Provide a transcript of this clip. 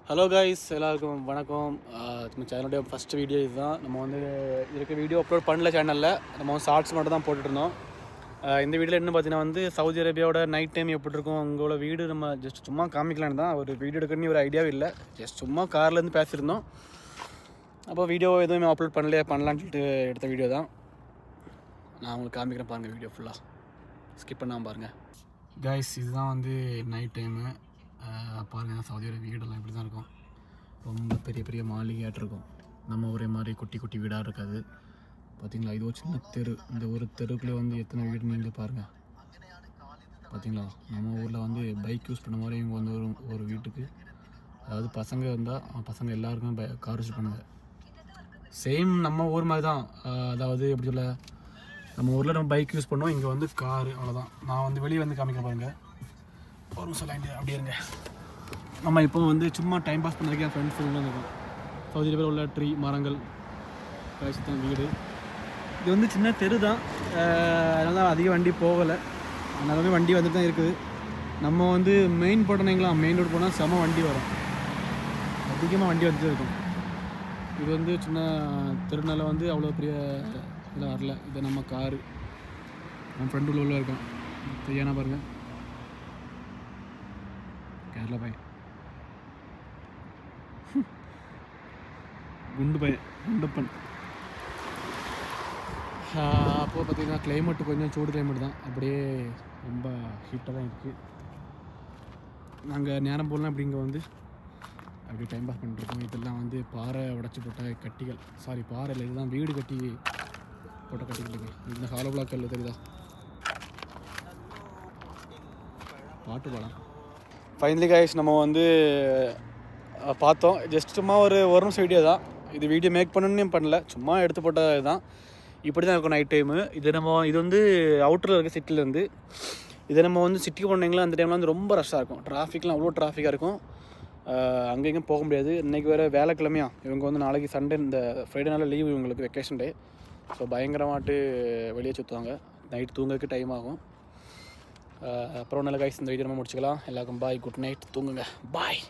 Hello guys, எல்லாருக்கும் வணக்கம். நம்ம சேனலுடைய ஃபஸ்ட் வீடியோ இதுதான். நம்ம வந்து இருக்க வீடியோ அப்லோட் பண்ணல சேனலில். நம்ம வந்து ஷார்ட்ஸ் மட்டும் தான் போட்டுட்ருந்தோம். இந்த வீடியோவில் என்ன பார்த்தீங்கன்னா வந்து சவுதி அரேபியாவோட நைட் டைம் எப்படி இருக்கும், அங்கோட வீடு நம்ம ஜஸ்ட் சும்மா காமிக்கலான்னு தான். ஒரு வீடியோ எடுக்கணும்னு ஒரு ஐடியாவும் இல்லை, ஜஸ்ட் சும்மா கார்லேருந்து பேசியிருந்தோம். அப்போ வீடியோ எதுவுமே அப்லோட் பண்ணலான்னு சொல்லிட்டு எடுத்த வீடியோ தான். நான் உங்களுக்கு காமிக்கிறேன் பாருங்கள், வீடியோ ஃபுல்லாக ஸ்கிப் பண்ணாமல் பாருங்கள். கைஸ், இதுதான் வந்து நைட் டைமு. பாருங்கள், சவுதியோட வீடெல்லாம் இப்படி தான் இருக்கும். ரொம்ப பெரிய பெரிய மாளிகையாட்டு இருக்கும். நம்ம ஒரே மாதிரி குட்டி குட்டி வீடாக இருக்காது. பார்த்தீங்களா, இது ஒரு சின்ன தெரு. இந்த ஒரு தெருக்குள்ளே வந்து எத்தனை வீடு நீங்கள் பாருங்கள். பார்த்தீங்களா, நம்ம ஊரில் வந்து பைக் யூஸ் பண்ண மாதிரி இவங்க வந்து ஒரு வீட்டுக்கு, அதாவது பசங்க வந்தால் பசங்க எல்லாருக்குமே கார் யூஸ் பண்ணுங்க. சேம் நம்ம ஊர் மாதிரி தான். அதாவது எப்படி சொல்ல, நம்ம ஊரில் நம்ம பைக் யூஸ் பண்ணோம், இங்கே வந்து காரு, அவ்வளோதான். நான் வந்து வெளியே வந்து காமிக்க பாருங்கள். ஒரு சொல்ல அப்படியே இருங்க. நம்ம இப்போ வந்து சும்மா டைம் பாஸ் பண்ணுறதுக்கு என் ஃப்ரெண்ட்ஸ் எல்லாம் இருக்கும். சவுதி அரேபியாவில் உள்ள ட்ரீ, மரங்கள், கழிச்சுத்தான் வீடு. இது வந்து சின்ன தெரு தான், அதனால தான் அதிக வண்டி போகலை. அதனாலுமே வண்டி வந்துட்டு தான் இருக்குது. நம்ம வந்து மெயின் போட்டோன்னீங்களா, மெயின் ரோடு போனால் செம வண்டி வரும், அதிகமாக வண்டி வந்துட்டு இருக்கும். இது வந்து சின்ன தெருனால வந்து அவ்வளோ பெரிய இதில் வரல. இது நம்ம காரு, நம்ம ஃப்ரெண்டு உள்ள இருக்கோம். தெரியானா பாருங்கள், கேரளா பையன், குண்டப்பன். அப்போது பார்த்திங்கன்னா கிளைமேட்டு கொஞ்சம் சூடு கிளைமேட் தான், அப்படியே ரொம்ப ஹீட்டாக தான் இருக்குது. நாங்கள் நேரம் போடலாம் அப்படி இங்கே வந்து அப்படியே டைம் பாஸ் பண்ணிட்டுருக்கோம். இதெல்லாம் வந்து பாறை உடச்சி போட்ட கட்டிகள், பாறை இல்லை, இதுதான் வீடு கட்டி போட்ட கட்டிகள். இந்த ஹாலோ பிளாக் கல் தெரியுதா, பாட்டு பாடம். ஃபைனலி கைஸ், நம்ம வந்து பார்த்தோம். ஜஸ்ட் சும்மா ஒரு நிமிஷம் வீடியோ தான் இது. வீடியோ மேக் பண்ணணுன்னு பண்ணல, சும்மா எடுத்து போட்டது தான். இப்படி தான் இருக்கும் நைட் டைமு. இது வந்து அவுட்டரில் இருக்க சிட்டிலேருந்து. இதை நம்ம வந்து சிட்டிக்கு போனீங்களா, அந்த டைமில் வந்து ரொம்ப ரஷ்ஷாக இருக்கும். டிராஃபிக்லாம் அவ்வளோ டிராஃபிக்காக இருக்கும். அங்கே இங்கே போக முடியாது. இன்றைக்கி வேறு வேலைக்கிழமையா, இவங்க வந்து நாளைக்கு சண்டே, இந்த ஃப்ரைடேனால லீவ், இவங்களுக்கு வெக்கேஷன் டே. ஸோ பயங்கரமாட்டு வெளியே சுற்றுவாங்க. நைட் தூங்குறதுக்கு டைம் ஆகும். அப்புறம் நல்ல கைஸ், இந்த வீடியோ நம்ம முடிச்சுக்கலாம். எல்லாருக்கும் பாய், குட் நைட், தூங்குங்க, பாய்.